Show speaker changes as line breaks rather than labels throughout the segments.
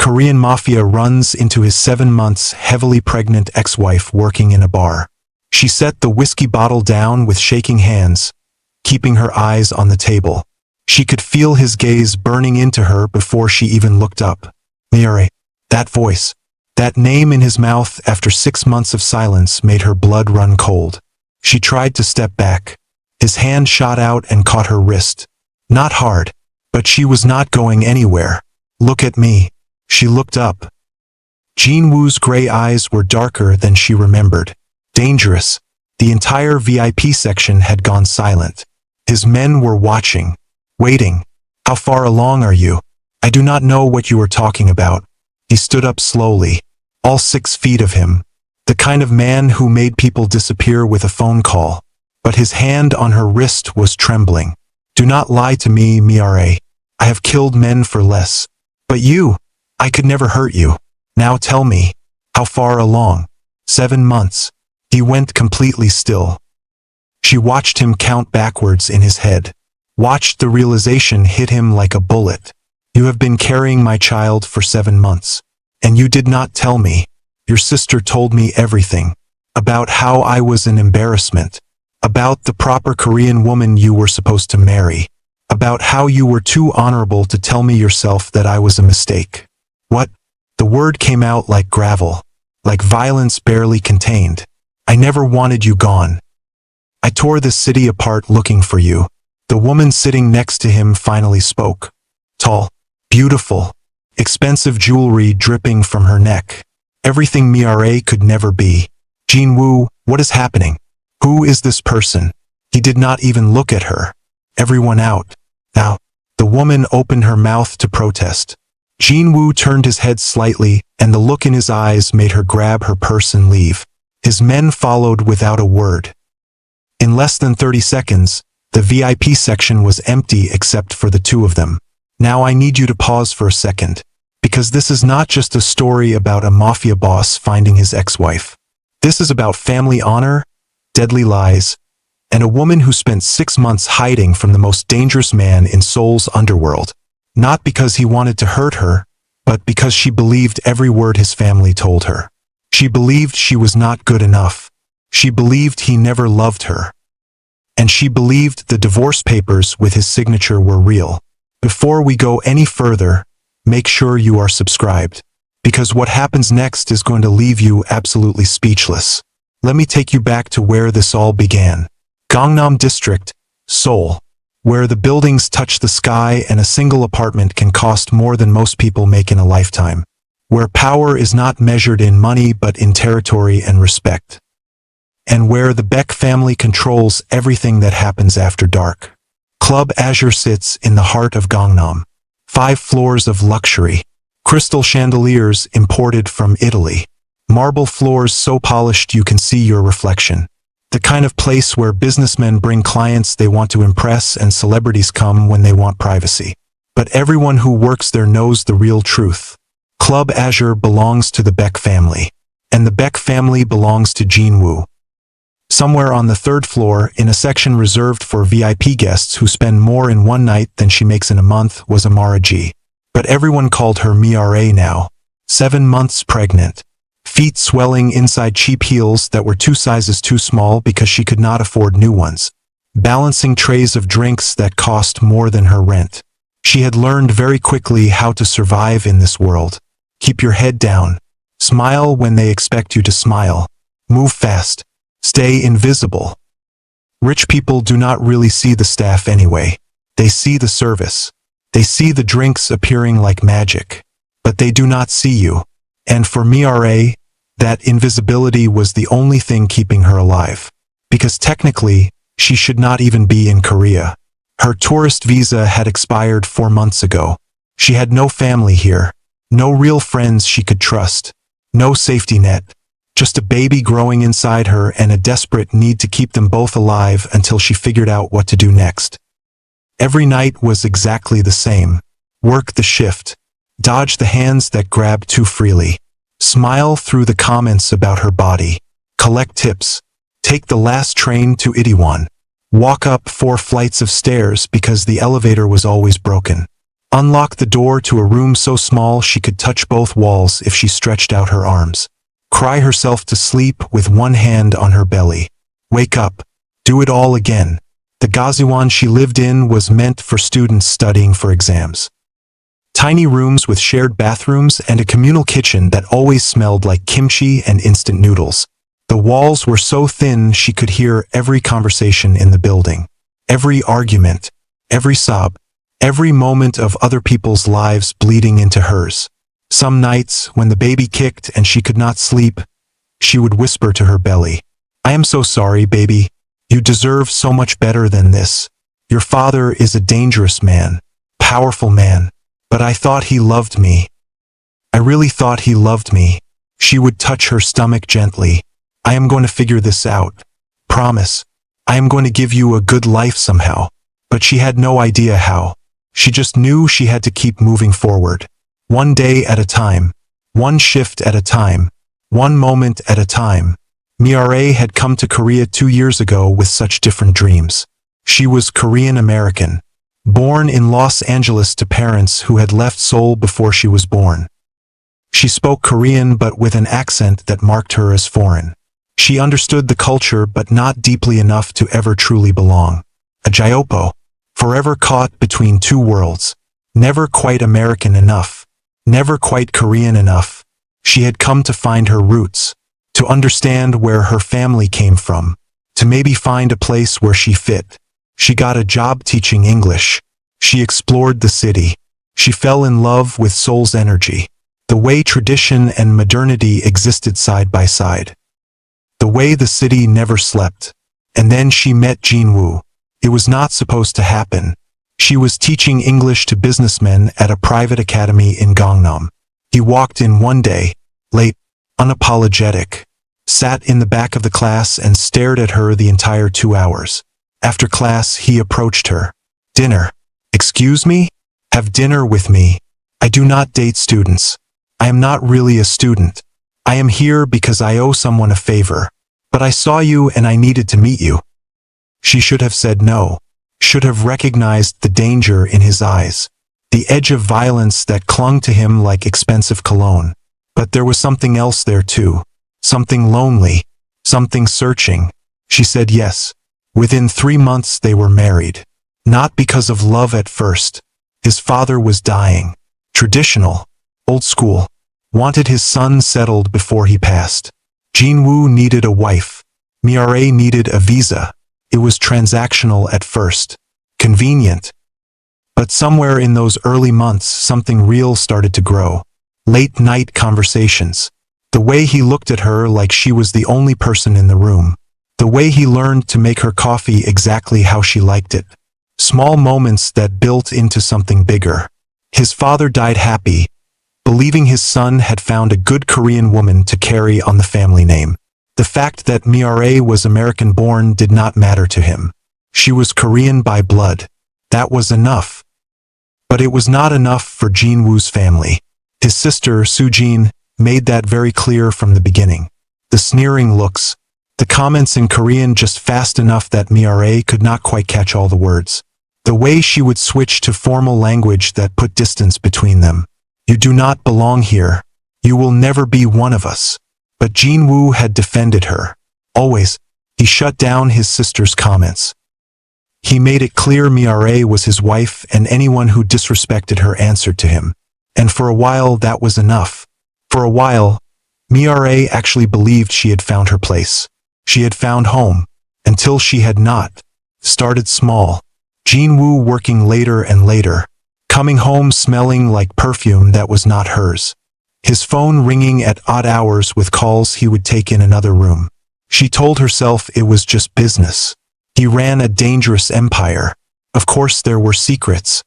Korean Mafia runs into his 7 months heavily pregnant ex-wife working in a bar. She set the whiskey bottle down with shaking hands, keeping her eyes on the table. She could feel his gaze burning into her before she even looked up. Mireille. That voice, that name in his mouth after 6 months of silence made her blood run cold. She tried to step back. His hand shot out and caught her wrist. Not hard, but she was not going anywhere. Look at me. She looked up. Jin-woo's gray eyes were darker than she remembered. Dangerous. The entire VIP section had gone silent. His men were watching, waiting. How far along are you? I do not know what you are talking about. He stood up slowly, all 6 feet of him, the kind of man who made people disappear with a phone call. But his hand on her wrist was trembling. Do not lie to me, Mireille. I have killed men for less. But you, I could never hurt you. Now tell me, how far along? 7 months. He went completely still. She watched him count backwards in his head. Watched the realization hit him like a bullet. You have been carrying my child for 7 months. And you did not tell me. Your sister told me everything. About how I was an embarrassment. About the proper Korean woman you were supposed to marry. About how you were too honorable to tell me yourself that I was a mistake. What? The word came out like gravel. Like violence barely contained. I never wanted you gone. I tore this city apart looking for you. The woman sitting next to him finally spoke. Tall. Beautiful. Expensive jewelry dripping from her neck. Everything Mireille could never be. Jin-woo, what is happening? Who is this person? He did not even look at her. Everyone out. Now. The woman opened her mouth to protest. Jin-woo turned his head slightly, and the look in his eyes made her grab her purse and leave. His men followed without a word. In less than 30 seconds, the VIP section was empty except for the 2 of them. Now I need you to pause for a second, because this is not just a story about a mafia boss finding his ex-wife. This is about family honor, deadly lies, and a woman who spent 6 months hiding from the most dangerous man in Seoul's underworld. Not because he wanted to hurt her, but because she believed every word his family told her. She believed she was not good enough. She believed he never loved her. And she believed the divorce papers with his signature were real. Before we go any further, make sure you are subscribed, because what happens next is going to leave you absolutely speechless. Let me take you back to where this all began. Gangnam District, Seoul, where the buildings touch the sky and a single apartment can cost more than most people make in a lifetime. Where power is not measured in money but in territory and respect. And where the Beck family controls everything that happens after dark. Club Azure sits in the heart of Gangnam. 5 floors of luxury. Crystal chandeliers imported from Italy. Marble floors so polished you can see your reflection. The kind of place where businessmen bring clients they want to impress and celebrities come when they want privacy. But everyone who works there knows the real truth. Club Azure belongs to the Beck family. And the Beck family belongs to Jin-woo. Somewhere on the 3rd floor, in a section reserved for VIP guests who spend more in one night than she makes in a month, was Amara G. But everyone called her Mireille now. 7 months pregnant. Feet swelling inside cheap heels that were 2 sizes too small because she could not afford new ones. Balancing trays of drinks that cost more than her rent. She had learned very quickly how to survive in this world. Keep your head down. Smile when they expect you to smile. Move fast. Stay invisible. Rich people do not really see the staff anyway. They see the service. They see the drinks appearing like magic. But they do not see you. And for Mireille, that invisibility was the only thing keeping her alive. Because technically, she should not even be in Korea. Her tourist visa had expired 4 months ago. She had no family here. No real friends she could trust. No safety net. Just a baby growing inside her and a desperate need to keep them both alive until she figured out what to do next. Every night was exactly the same. Work the shift. Dodge the hands that grab too freely. Smile through the comments about her body. Collect tips. Take the last train to Itaewon. Walk up 4 flights of stairs because the elevator was always broken. Unlock the door to a room so small she could touch both walls if she stretched out her arms. Cry herself to sleep with one hand on her belly. Wake up. Do it all again. The Gaziwan she lived in was meant for students studying for exams. Tiny rooms with shared bathrooms and a communal kitchen that always smelled like kimchi and instant noodles. The walls were so thin she could hear every conversation in the building. Every argument. Every sob. Every moment of other people's lives bleeding into hers. Some nights, when the baby kicked and she could not sleep, she would whisper to her belly, "I am so sorry, baby. You deserve so much better than this. Your father is a dangerous man, powerful man, but I thought he loved me. I really thought he loved me." She would touch her stomach gently. "I am going to figure this out. Promise. I am going to give you a good life somehow." But she had no idea how. She just knew she had to keep moving forward. One day at a time. One shift at a time. One moment at a time. Mireille had come to Korea 2 years ago with such different dreams. She was Korean American, born in Los Angeles to parents who had left Seoul before she was born. She spoke Korean but with an accent that marked her as foreign. She understood the culture but not deeply enough to ever truly belong. A Jyopo, forever caught between two worlds. Never quite American enough. Never quite Korean enough. She had come to find her roots, to understand where her family came from, to maybe find a place where she fit. She got a job teaching English. She explored the city. She fell in love with Seoul's energy, the way tradition and modernity existed side by side, the way the city never slept. And then she met Jinwoo. It was not supposed to happen. She was teaching English to businessmen at a private academy in Gangnam. He walked in one day, late, unapologetic, sat in the back of the class and stared at her the entire 2 hours. After class, he approached her. "Dinner. Excuse me? Have dinner with me. I do not date students. I am not really a student. I am here because I owe someone a favor. But I saw you and I needed to meet you." She should have said no, should have recognized the danger in his eyes, the edge of violence that clung to him like expensive cologne. But there was something else there too, something lonely, something searching. She said yes. Within 3 months they were married. Not because of love at first. His father was dying. Traditional, old school, wanted his son settled before he passed. Jinwoo needed a wife. Mireille needed a visa. It was transactional at first, convenient. But somewhere in those early months something real started to grow. Late-night conversations. The way he looked at her like she was the only person in the room. The way he learned to make her coffee exactly how she liked it. Small moments that built into something bigger. His father died happy, believing his son had found a good Korean woman to carry on the family name. The fact that Mireille was American-born did not matter to him. She was Korean by blood. That was enough. But it was not enough for Jinwoo's family. His sister, Sujin, made that very clear from the beginning. The sneering looks, the comments in Korean just fast enough that Mireille could not quite catch all the words. The way she would switch to formal language that put distance between them. "You do not belong here. You will never be one of us." But Jinwoo had defended her. Always. He shut down his sister's comments. He made it clear Mireille was his wife and anyone who disrespected her answered to him. And for a while that was enough. For a while, Mireille actually believed she had found her place. She had found home. Until she had not. Started small. Jinwoo working later and later. Coming home smelling like perfume that was not hers. His phone ringing at odd hours with calls he would take in another room. She told herself it was just business. He ran a dangerous empire. Of course there were secrets.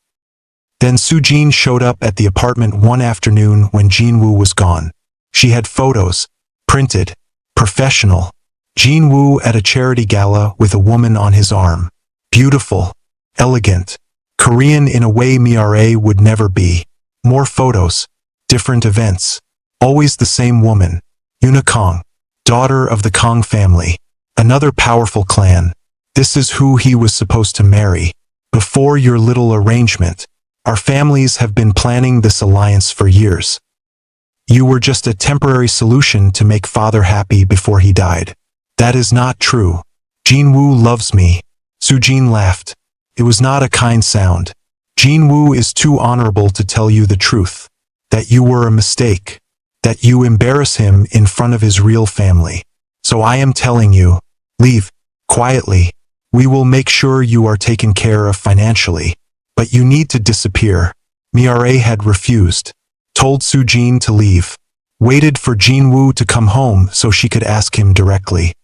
Then Sujin showed up at the apartment one afternoon when Jinwoo was gone. She had photos, printed, professional. Jinwoo at a charity gala with a woman on his arm. Beautiful, elegant, Korean in a way Mireille would never be. More photos. Different events. Always the same woman. Yuna Kong. Daughter of the Kong family. Another powerful clan. This is who he was supposed to marry. Before your little arrangement. Our families have been planning this alliance for years. You were just a temporary solution to make father happy before he died. That is not true. Jinwoo loves me. Sujin laughed. It was not a kind sound. Jinwoo is too honorable to tell you the truth. That you were a mistake. That you embarrass him in front of his real family. So I am telling you, leave, quietly. We will make sure you are taken care of financially. But you need to disappear. Mireille had refused. Told Sujin to leave. Waited for Jinwoo to come home so she could ask him directly.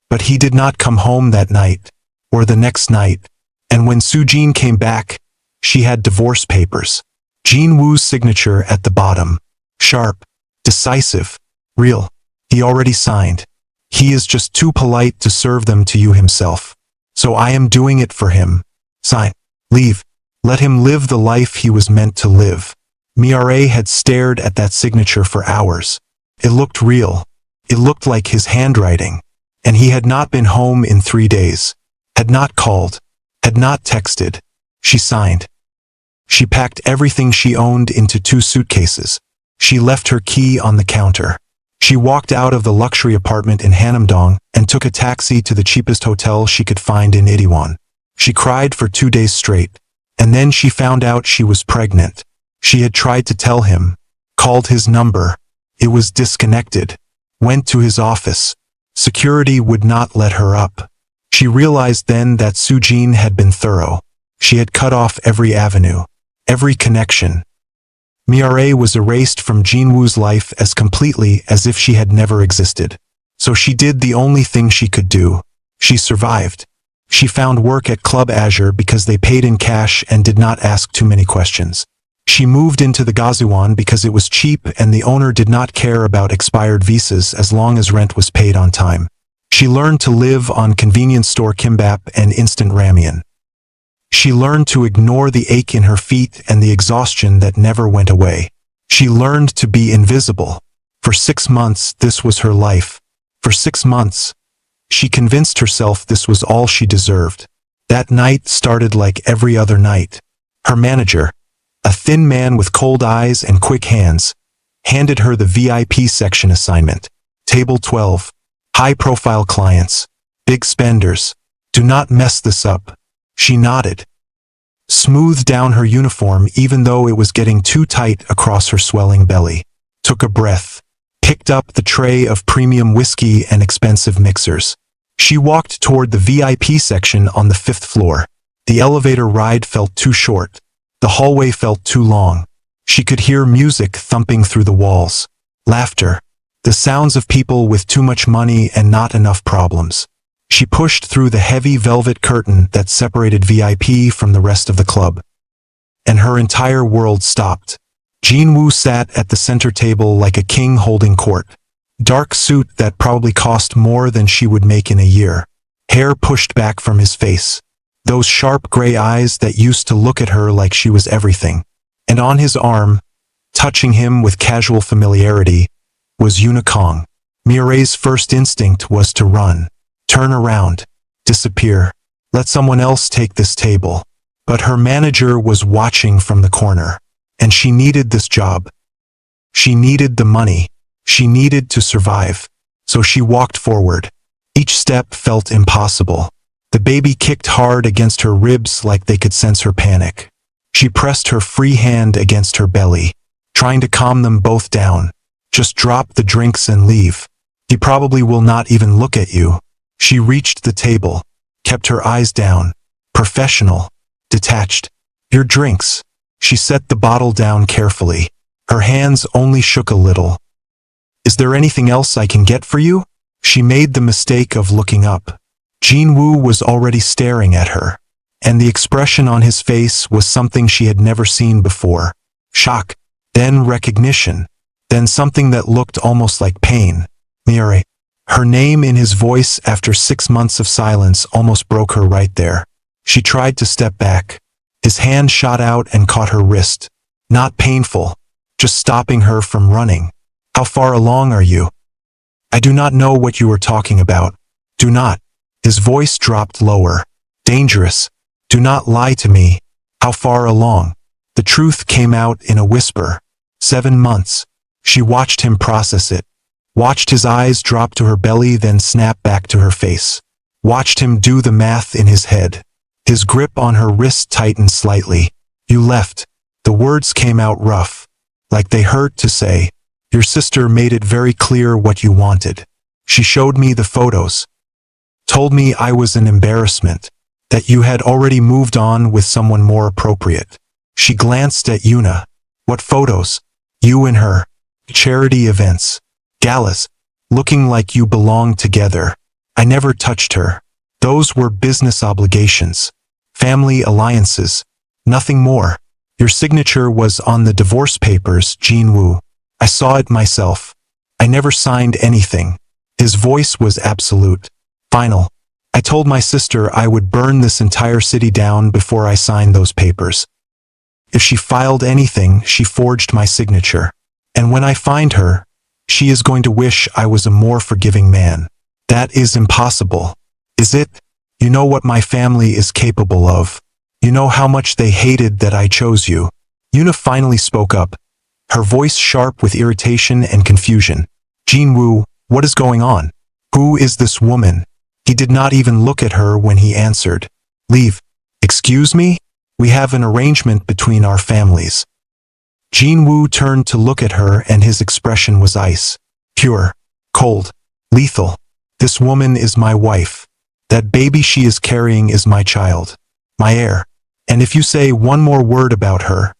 But he did not come home that night, or the next night, and when Sujin came back, she had divorce papers. Jinwoo's signature at the bottom. Sharp, decisive, real. He already signed. He is just too polite to serve them to you himself. So I am doing it for him. Sign. Leave. Let him live the life he was meant to live. Mireille had stared at that signature for hours. It looked real. It looked like his handwriting. And he had not been home in 3 days. Had not called. Had not texted. She signed. She packed everything she owned into 2 suitcases. She left her key on the counter. She walked out of the luxury apartment in Hanamdong and took a taxi to the cheapest hotel she could find in Itaewon. She cried for 2 days straight. And then she found out she was pregnant. She had tried to tell him. Called his number. It was disconnected. Went to his office. Security would not let her up. She realized then that Sujin had been thorough. She had cut off every avenue. Every connection. Mireille was erased from Jinwoo's life as completely as if she had never existed. So she did the only thing she could do. She survived. She found work at Club Azure because they paid in cash and did not ask too many questions. She moved into the Gazuan because it was cheap and the owner did not care about expired visas as long as rent was paid on time. She learned to live on convenience store kimbap and instant ramen. She learned to ignore the ache in her feet and the exhaustion that never went away. She learned to be invisible. For 6 months, this was her life. For 6 months, she convinced herself this was all she deserved. That night started like every other night. Her manager, a thin man with cold eyes and quick hands, handed her the VIP section assignment. Table 12. High-profile clients. Big spenders. Do not mess this up. She nodded. Smoothed down her uniform even though it was getting too tight across her swelling belly. Took a breath. Picked up the tray of premium whiskey and expensive mixers. She walked toward the VIP section on the 5th floor. The elevator ride felt too short. The hallway felt too long. She could hear music thumping through the walls. Laughter. The sounds of people with too much money and not enough problems. She pushed through the heavy velvet curtain that separated VIP from the rest of the club. And her entire world stopped. Jinwoo sat at the center table like a king holding court. Dark suit that probably cost more than she would make in a year. Hair pushed back from his face. Those sharp gray eyes that used to look at her like she was everything. And on his arm, touching him with casual familiarity, was Unikong. Mireille's first instinct was to run. Turn around. Disappear. Let someone else take this table. But her manager was watching from the corner. And she needed this job. She needed the money. She needed to survive. So she walked forward. Each step felt impossible. The baby kicked hard against her ribs like they could sense her panic. She pressed her free hand against her belly, trying to calm them both down. Just drop the drinks and leave. He probably will not even look at you. She reached the table, kept her eyes down. Professional. Detached. Your drinks. She set the bottle down carefully. Her hands only shook a little. Is there anything else I can get for you? She made the mistake of looking up. Jinwoo was already staring at her, and the expression on his face was something she had never seen before. Shock, then recognition, then something that looked almost like pain. Mireille. Her name in his voice after 6 months of silence almost broke her right there. She tried to step back. His hand shot out and caught her wrist. Not painful, just stopping her from running. How far along are you? I do not know what you are talking about. Do not. His voice dropped lower. Dangerous. Do not lie to me. How far along? The truth came out in a whisper. 7 months. She watched him process it. Watched his eyes drop to her belly, then snap back to her face. Watched him do the math in his head. His grip on her wrist tightened slightly. You left. The words came out rough, like they hurt to say. Your sister made it very clear what you wanted. She showed me the photos. Told me I was an embarrassment, that you had already moved on with someone more appropriate. She glanced at Yuna. What photos? You and her. Charity events. Galas. Looking like you belonged together. I never touched her. Those were business obligations. Family alliances. Nothing more. Your signature was on the divorce papers, Jinwoo. I saw it myself. I never signed anything. His voice was absolute. Final. I told my sister I would burn this entire city down before I signed those papers. If she filed anything, she forged my signature. And when I find her, she is going to wish I was a more forgiving man. That is impossible. Is it? You know what my family is capable of. You know how much they hated that I chose you. Yuna finally spoke up, her voice sharp with irritation and confusion. Jinwoo, what is going on? Who is this woman? He did not even look at her when he answered. Leave. Excuse me? We have an arrangement between our families. Jinwoo turned to look at her, and his expression was ice. Pure. Cold. Lethal. This woman is my wife. That baby she is carrying is my child. My heir. And if you say one more word about her,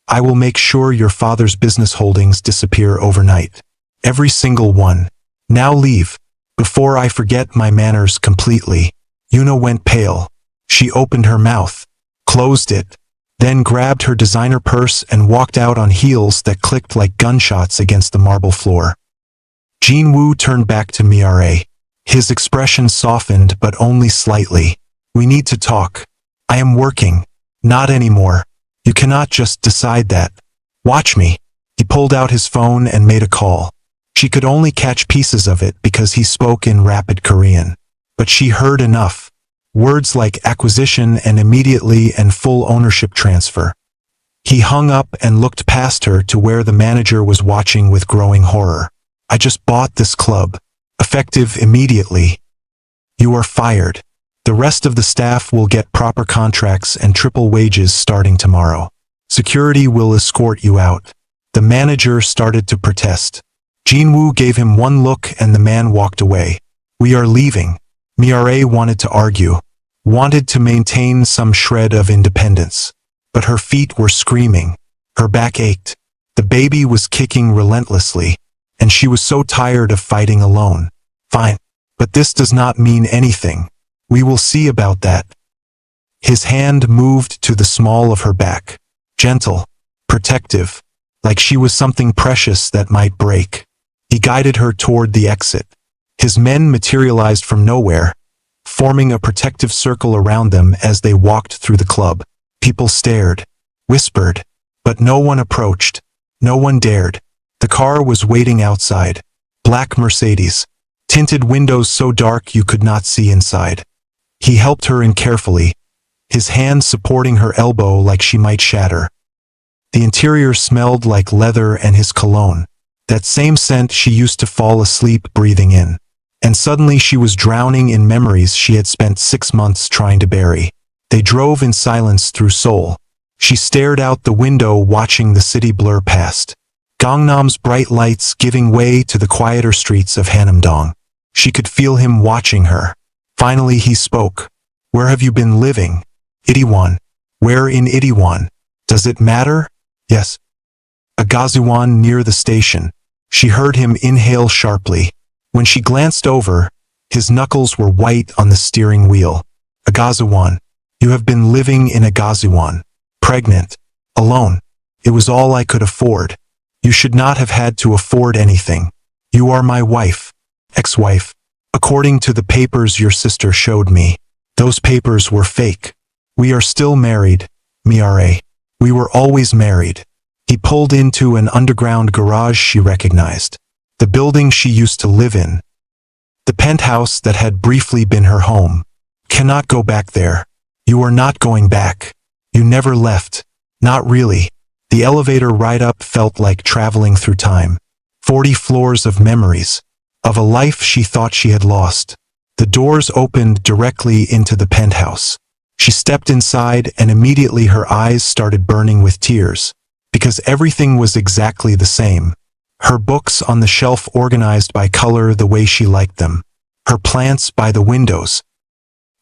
I will make sure your father's business holdings disappear overnight. Every single one. Now leave, before I forget my manners completely. Yuna went pale. She opened her mouth, closed it, then grabbed her designer purse and walked out on heels that clicked like gunshots against the marble floor. Jinwoo turned back to Miare. His expression softened, but only slightly. We need to talk. I am working. Not anymore. You cannot just decide that. Watch me. He pulled out his phone and made a call. She could only catch pieces of it because he spoke in rapid Korean. But she heard enough. Words like acquisition and immediately and full ownership transfer. He hung up and looked past her to where the manager was watching with growing horror. I just bought this club. Effective immediately. You are fired. The rest of the staff will get proper contracts and triple wages starting tomorrow. Security will escort you out. The manager started to protest. Jinwoo gave him one look and the man walked away. We are leaving. Miare wanted to argue, wanted to maintain some shred of independence. But her feet were screaming. Her back ached. The baby was kicking relentlessly, and she was so tired of fighting alone. Fine. But this does not mean anything. We will see about that. His hand moved to the small of her back. Gentle. Protective. Like she was something precious that might break. He guided her toward the exit. His men materialized from nowhere, forming a protective circle around them as they walked through the club. People stared, whispered, but no one approached. No one dared. The car was waiting outside. Black Mercedes. Tinted windows so dark you could not see inside. He helped her in carefully, his hand supporting her elbow like she might shatter. The interior smelled like leather and his cologne, that same scent she used to fall asleep breathing in. And suddenly she was drowning in memories she had spent 6 months trying to bury. They drove in silence through Seoul. She stared out the window watching the city blur past. Gangnam's bright lights giving way to the quieter streets of Hanamdong. She could feel him watching her. Finally he spoke. Where have you been living? Itaewon. Where in Itaewon? Does it matter? Yes. Agazuan near the station. She heard him inhale sharply. When she glanced over, his knuckles were white on the steering wheel. Agazuan. You have been living in Agazuan. Pregnant. Alone. It was all I could afford. You should not have had to afford anything. You are my wife. Ex-wife. According to the papers your sister showed me. Those papers were fake. We are still married, Miare. We were always married. He pulled into an underground garage she recognized. The building she used to live in. The penthouse that had briefly been her home. Cannot go back there. You are not going back. You never left. Not really. The elevator ride up felt like traveling through time. 40 floors of memories. Of a life she thought she had lost. The doors opened directly into the penthouse. She stepped inside and immediately her eyes started burning with tears. Because everything was exactly the same. Her books on the shelf organized by color the way she liked them. Her plants by the windows.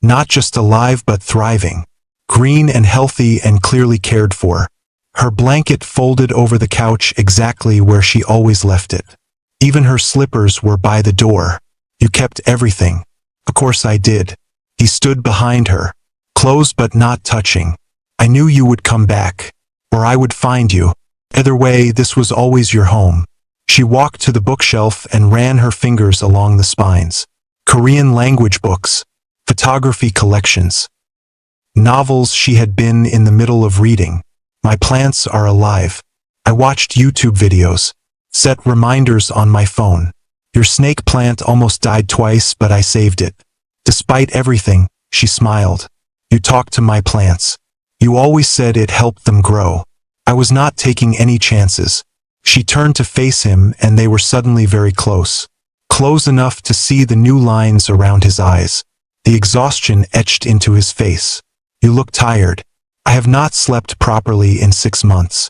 Not just alive but thriving. Green and healthy and clearly cared for. Her blanket folded over the couch exactly where she always left it. Even her slippers were by the door. You kept everything. Of course I did. He stood behind her. Close but not touching. I knew you would come back. Or I would find you. Either way, this was always your home. She walked to the bookshelf and ran her fingers along the spines. Korean language books. Photography collections. Novels she had been in the middle of reading. My plants are alive. I watched YouTube videos. Set reminders on my phone. Your snake plant almost died twice, but I saved it. Despite everything, she smiled. You talked to my plants. You always said it helped them grow. I was not taking any chances. She turned to face him and they were suddenly very close. Close enough to see the new lines around his eyes. The exhaustion etched into his face. You look tired. I have not slept properly in 6 months.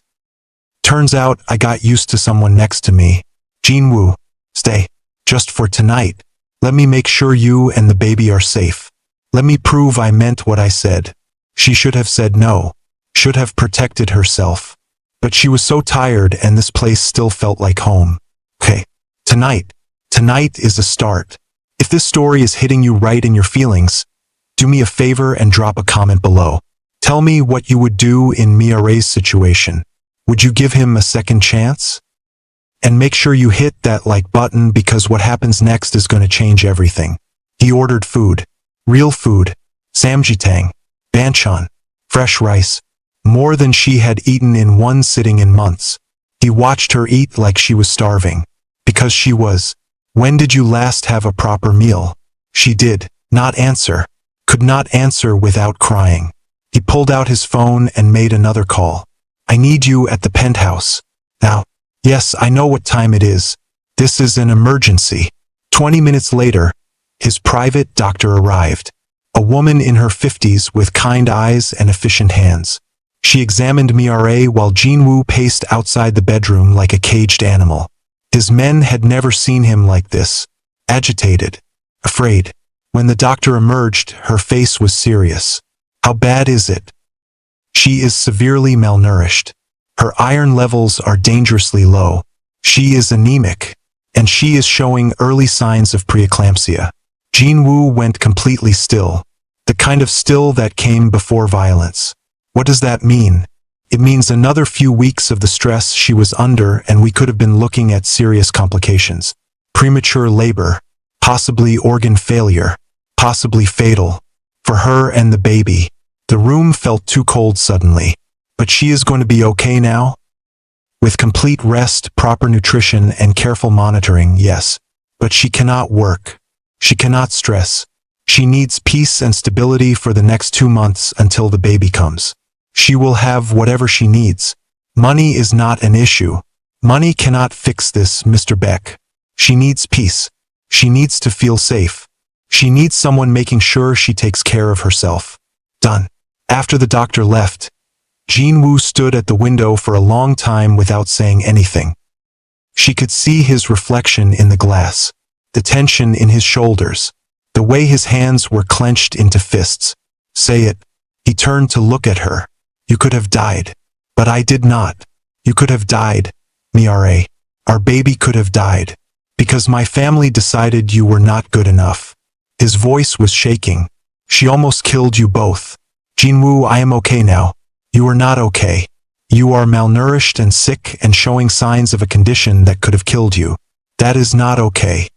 Turns out I got used to someone next to me. Jinwoo, stay. Just for tonight. Let me make sure you and the baby are safe. Let me prove I meant what I said. She should have said no. Should have protected herself. But she was so tired and this place still felt like home. Okay. Tonight. Tonight is a start. If this story is hitting you right in your feelings, do me a favor and drop a comment below. Tell me what you would do in Miare's situation. Would you give him a second chance? And make sure you hit that like button because what happens next is going to change everything. He ordered food. Real food. Samjitang. Banchan. Fresh rice. More than she had eaten in one sitting in months. He watched her eat like she was starving. Because she was. When did you last have a proper meal? She did not answer. Could not answer without crying. He pulled out his phone and made another call. I need you at the penthouse. Now. Yes, I know what time it is. This is an emergency. 20 minutes later, his private doctor arrived. A woman in her 50s with kind eyes and efficient hands. She examined Miare while Jinwoo paced outside the bedroom like a caged animal. His men had never seen him like this. Agitated. Afraid. When the doctor emerged, her face was serious. How bad is it? She is severely malnourished. Her iron levels are dangerously low. She is anemic. And she is showing early signs of preeclampsia. Jinwoo went completely still. The kind of still that came before violence. What does that mean? It means another few weeks of the stress she was under and we could have been looking at serious complications. Premature labor. Possibly organ failure. Possibly fatal. For her and the baby. The room felt too cold suddenly. But she is going to be okay now? With complete rest, proper nutrition, and careful monitoring, yes. But she cannot work. She cannot stress. She needs peace and stability for the next 2 months until the baby comes. She will have whatever she needs. Money is not an issue. Money cannot fix this, Mr. Beck. She needs peace. She needs to feel safe. She needs someone making sure she takes care of herself. Done. After the doctor left, Jinwoo stood at the window for a long time without saying anything. She could see his reflection in the glass, the tension in his shoulders, the way his hands were clenched into fists. Say it. He turned to look at her. You could have died. But I did not. You could have died, Miare. Our baby could have died. Because my family decided you were not good enough. His voice was shaking. She almost killed you both. Jinwoo, I am okay now. You are not okay. You are malnourished and sick and showing signs of a condition that could have killed you. That is not okay.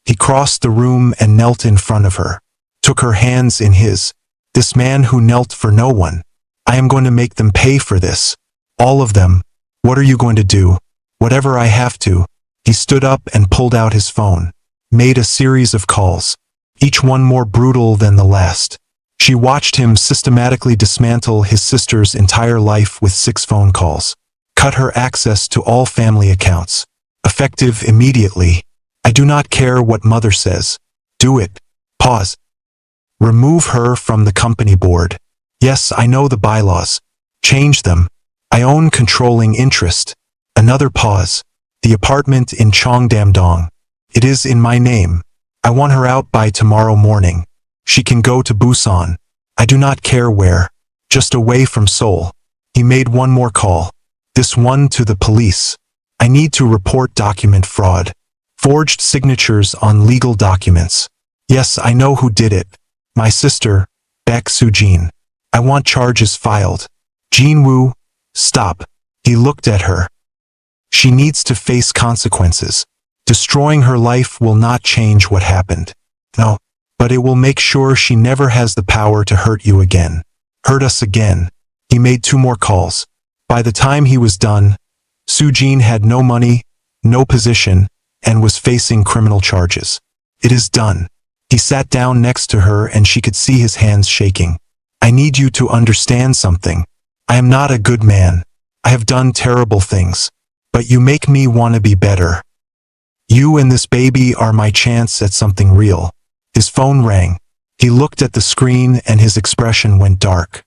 He crossed the room and knelt in front of her. Took her hands in his. This man who knelt for no one. I am going to make them pay for this. All of them. What are you going to do? Whatever I have to. He stood up and pulled out his phone. Made a series of calls. Each one more brutal than the last. She watched him systematically dismantle his sister's entire life with 6 phone calls. Cut her access to all family accounts. Effective immediately. I do not care what mother says. Do it. Pause. Remove her from the company board. Yes, I know the bylaws. Change them. I own controlling interest. Another pause. The apartment in Cheongdam-dong. It is in my name. I want her out by tomorrow morning. She can go to Busan. I do not care where. Just away from Seoul. He made one more call. This one to the police. I need to report document fraud. Forged signatures on legal documents. Yes, I know who did it. My sister, Baek Soo-jin. I want charges filed. Jin-woo, stop. He looked at her. She needs to face consequences. Destroying her life will not change what happened. No, but it will make sure she never has the power to hurt you again. Hurt us again. He made 2 more calls. By the time he was done, Soo-jin had no money, no position, and was facing criminal charges. It is done. He sat down next to her and she could see his hands shaking. I need you to understand something. I am not a good man. I have done terrible things. But you make me want to be better. You and this baby are my chance at something real. His phone rang. He looked at the screen and his expression went dark.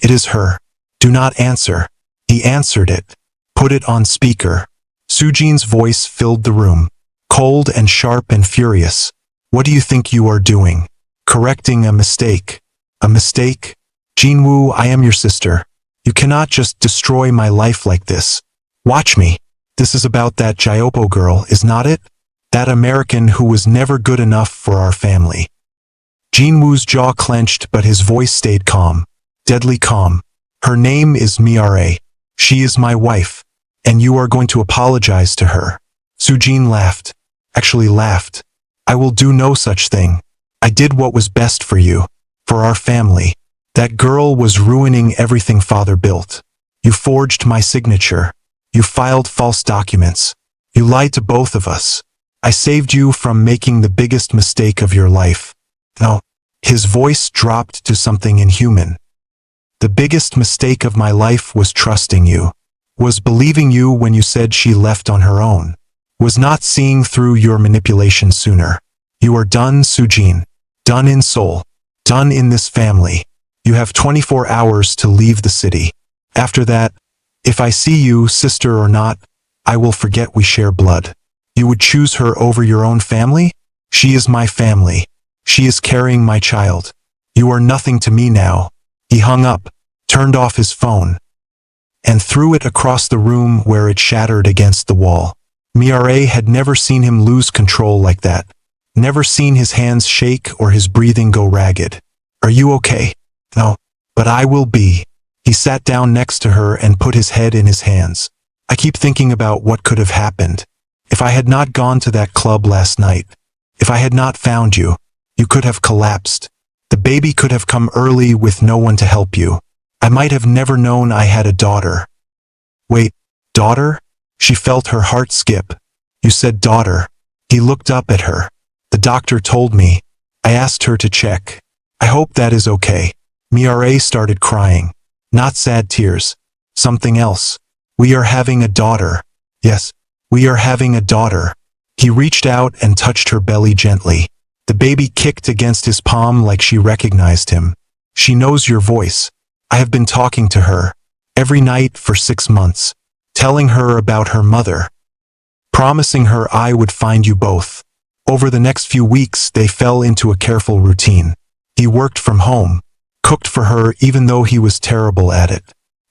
It is her. Do not answer. He answered it. Put it on speaker. Soo-jin's voice filled the room. Cold and sharp and furious. What do you think you are doing? Correcting a mistake. A mistake? Jin-woo, I am your sister. You cannot just destroy my life like this. Watch me. This is about that Jyopo girl, is not it? That American who was never good enough for our family. Jin-woo's jaw clenched but his voice stayed calm. Deadly calm. Her name is Mia. She is my wife. And you are going to apologize to her. Soo-jin laughed. Actually laughed. I will do no such thing. I did what was best for you. For our family. That girl was ruining everything father built. You forged my signature. You filed false documents. You lied to both of us. I saved you from making the biggest mistake of your life. No. His voice dropped to something inhuman. The biggest mistake of my life was trusting you. Was believing you when you said she left on her own. Was not seeing through your manipulation sooner. You are done, Soo-jin. Done in Seoul. Done in this family. You have 24 hours to leave the city. After that, if I see you, sister or not, I will forget we share blood. You would choose her over your own family? She is my family. She is carrying my child. You are nothing to me now. He hung up, turned off his phone, and threw it across the room where it shattered against the wall. Mia had never seen him lose control like that. Never seen his hands shake or his breathing go ragged. Are you okay? No, but I will be. He sat down next to her and put his head in his hands. I keep thinking about what could have happened. If I had not gone to that club last night. If I had not found you. You could have collapsed. The baby could have come early with no one to help you. I might have never known I had a daughter. Wait, daughter? She felt her heart skip. You said daughter. He looked up at her. The doctor told me. I asked her to check. I hope that is okay. Mia started crying. Not sad tears. Something else. We are having a daughter. Yes, we are having a daughter. He reached out and touched her belly gently. The baby kicked against his palm like she recognized him. She knows your voice. I have been talking to her. Every night for 6 months. Telling her about her mother. Promising her I would find you both. Over the next few weeks they fell into a careful routine. He worked from home. Cooked for her even though he was terrible at it.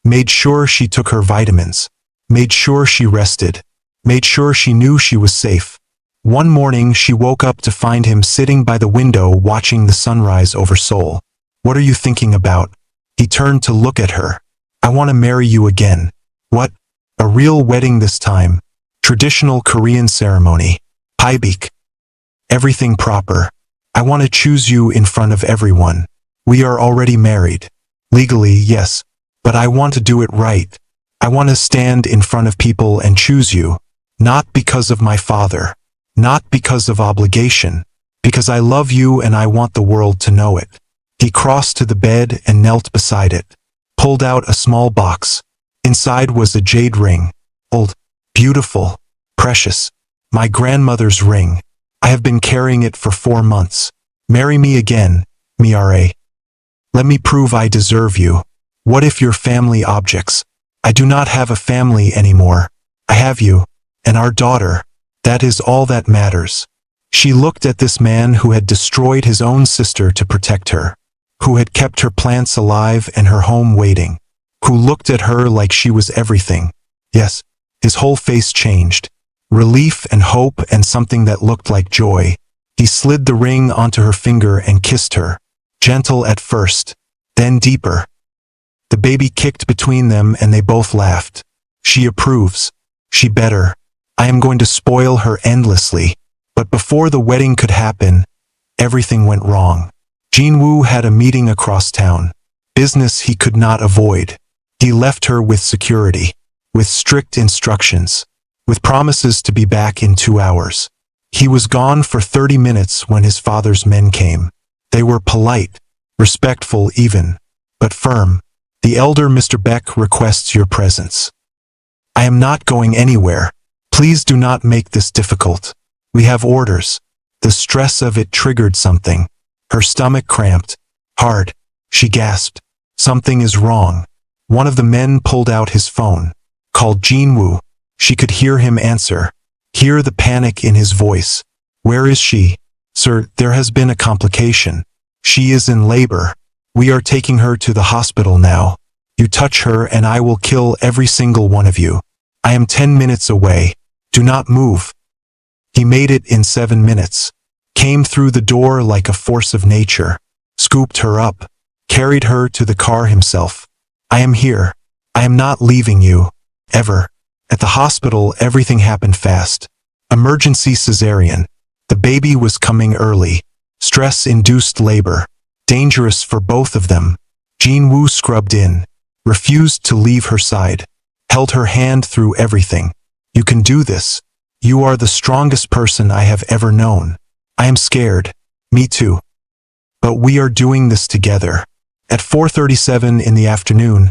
Made sure she took her vitamins. Made sure she rested. Made sure she knew she was safe. One morning she woke up to find him sitting by the window watching the sunrise over Seoul. What are you thinking about? He turned to look at her. I want to marry you again. What? A real wedding this time. Traditional Korean ceremony. Paibik. Everything proper. I want to choose you in front of everyone. We are already married. Legally, yes. But I want to do it right. I want to stand in front of people and choose you. Not because of my father. Not because of obligation. Because I love you and I want the world to know it. He crossed to the bed and knelt beside it, pulled out a small box. Inside was a jade ring. Old, beautiful, precious. My grandmother's ring. I have been carrying it for 4 months. Marry me again, Miare. Let me prove I deserve you. What if your family objects? I do not have a family anymore. I have you, and our daughter. That is all that matters. She looked at this man who had destroyed his own sister to protect her, who had kept her plants alive and her home waiting, who looked at her like she was everything. Yes, his whole face changed. Relief and hope and something that looked like joy. He slid the ring onto her finger and kissed her, gentle at first, then deeper. The baby kicked between them and they both laughed. She approves. She better. I am going to spoil her endlessly. But before the wedding could happen, everything went wrong. Jinwoo had a meeting across town. Business he could not avoid. He left her with security, with strict instructions, with promises to be back in 2 hours. He was gone for 30 minutes when his father's men came. They were polite, respectful even, but firm. The elder Mr. Beck requests your presence. I am not going anywhere. Please do not make this difficult. We have orders. The stress of it triggered something. Her stomach cramped. Hard. She gasped. Something is wrong. One of the men pulled out his phone, called Jinwoo. She could hear him answer. Hear the panic in his voice. Where is she? Sir, there has been a complication. She is in labor. We are taking her to the hospital now. You touch her and I will kill every single one of you. I am 10 minutes away. Do not move. He made it in 7 minutes. Came through the door like a force of nature. Scooped her up. Carried her to the car himself. I am here. I am not leaving you. Ever. At the hospital everything happened fast. Emergency cesarean. The baby was coming early. Stress-induced labor. Dangerous for both of them. Jinwoo scrubbed in. Refused to leave her side. Held her hand through everything. You can do this. You are the strongest person I have ever known. I am scared. Me too. But we are doing this together. At 4:37 in the afternoon,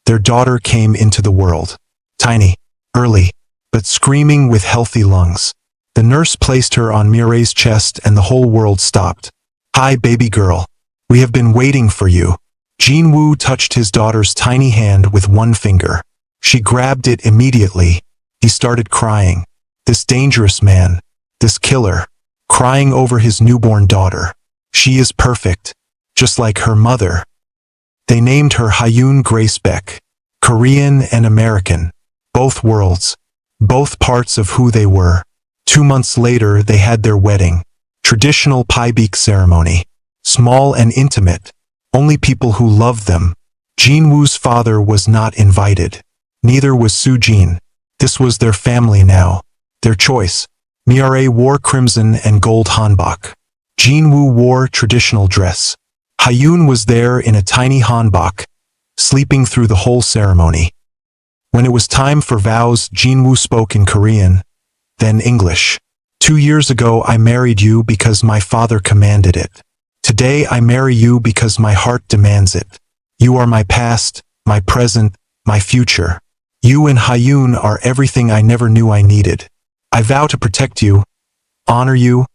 their daughter came into the world. Tiny, early, but screaming with healthy lungs. The nurse placed her on Mireille's chest and the whole world stopped. Hi, baby girl. We have been waiting for you. Jinwoo touched his daughter's tiny hand with one finger. She grabbed it immediately. He started crying. This dangerous man. This killer. Crying over his newborn daughter. She is perfect. Just like her mother. They named her Hyun Grace Beck. Korean and American. Both worlds. Both parts of who they were. 2 months later they had their wedding. Traditional piebeek ceremony. Small and intimate. Only people who loved them. Jinwoo's father was not invited. Neither was Sujin. This was their family now. Their choice. Mireille wore crimson and gold hanbok. Jinwoo wore traditional dress. Hyun was there in a tiny hanbok, sleeping through the whole ceremony. When it was time for vows, Jinwoo spoke in Korean, then English. 2 years ago I married you because my father commanded it. Today I marry you because my heart demands it. You are my past, my present, my future. You and Hyun are everything I never knew I needed. I vow to protect you, honor you,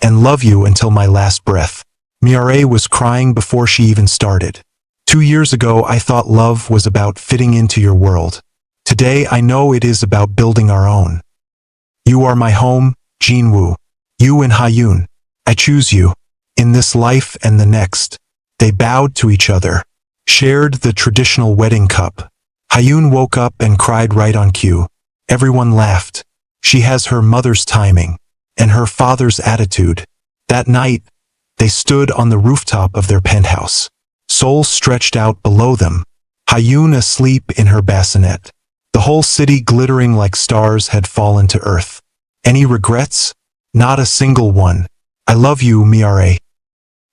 and love you until my last breath. Mireille was crying before she even started. 2 years ago I thought love was about fitting into your world. Today I know it is about building our own. You are my home, Jinwoo. You and Hyun. I choose you. In this life and the next. They bowed to each other. Shared the traditional wedding cup. Hyun woke up and cried right on cue. Everyone laughed. She has her mother's timing. And her father's attitude. That night, they stood on the rooftop of their penthouse. Seoul stretched out below them. Hyun asleep in her bassinet. The whole city glittering like stars had fallen to earth. Any regrets? Not a single one. I love you, Mireille.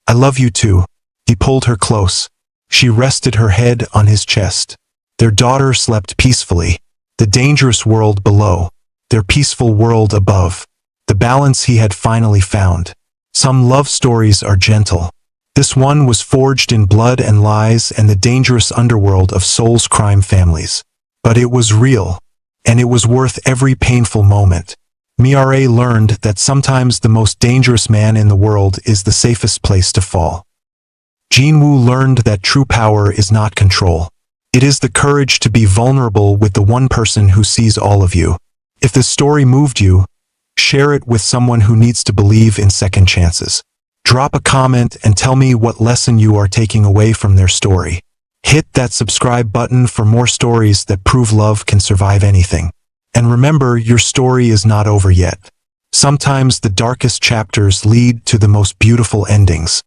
I love you too. He pulled her close. She rested her head on his chest. Their daughter slept peacefully. The dangerous world below. Their peaceful world above. The balance he had finally found. Some love stories are gentle. This one was forged in blood and lies and the dangerous underworld of Seoul's crime families. But it was real, and it was worth every painful moment. Mia learned that sometimes the most dangerous man in the world is the safest place to fall. Jinwoo learned that true power is not control. It is the courage to be vulnerable with the one person who sees all of you. If this story moved you, share it with someone who needs to believe in second chances. Drop a comment and tell me what lesson you are taking away from their story. Hit that subscribe button for more stories that prove love can survive anything. And remember, your story is not over yet. Sometimes the darkest chapters lead to the most beautiful endings.